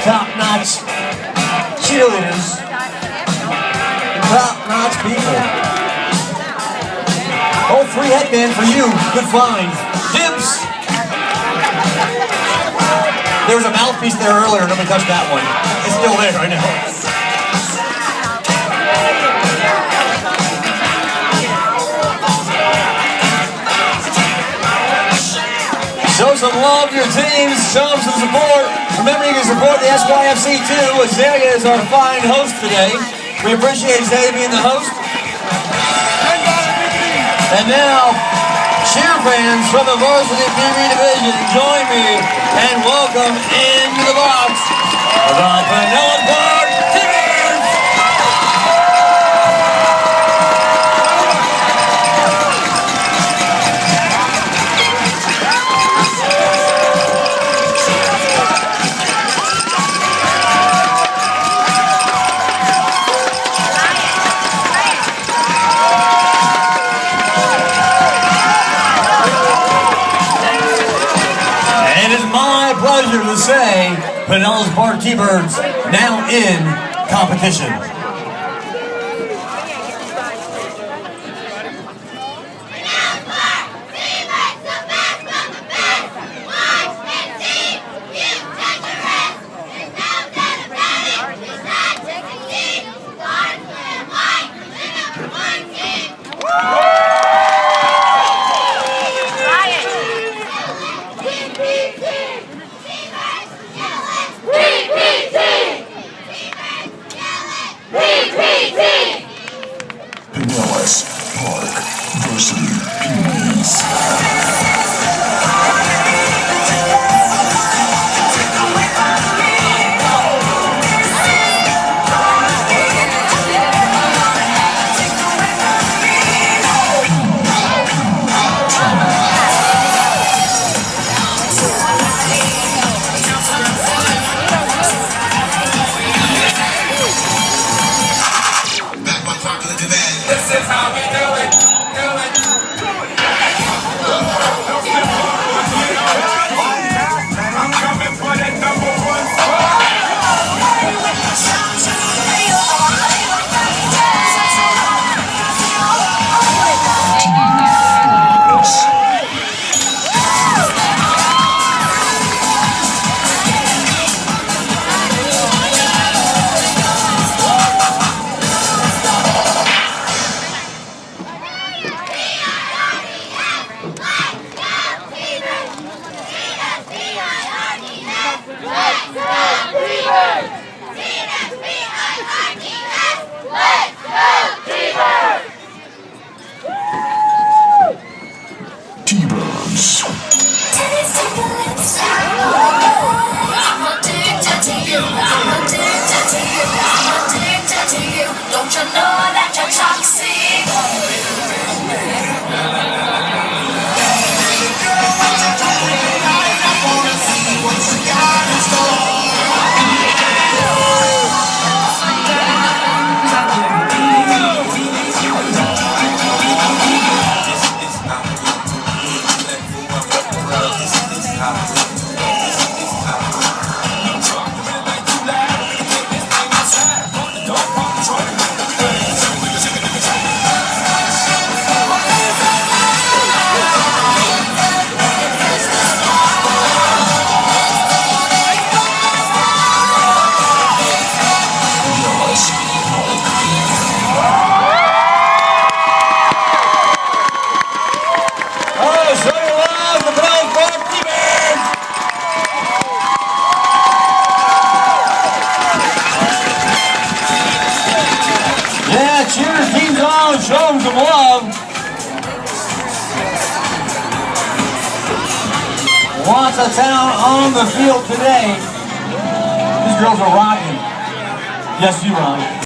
top-notch cheerleaders, top-notch people. Oh, free headband for you. Good find. Dibs. There was a mouthpiece there earlier. Nobody touched that one. It's still there, I know. Show some love to your teams. Show them some support. Remember, you can support the Syfc too. Azalea is our fine host today. We appreciate Azalea being the host. And now, cheer fans from the Varsity Peewee division, join me and welcome into the box the Pinellas Varsity. Pleasure to say Pinellas Park T-Birds now in competition. Pinellas Park Varsity Peewee. This is how we do it, I'm coming for that #1 spot. T-Birds. Don't you know that you're toxic? Cheer your teams on, show them some love. Lots of talent on the field today. These girls are rocking. Yes, you, Ron.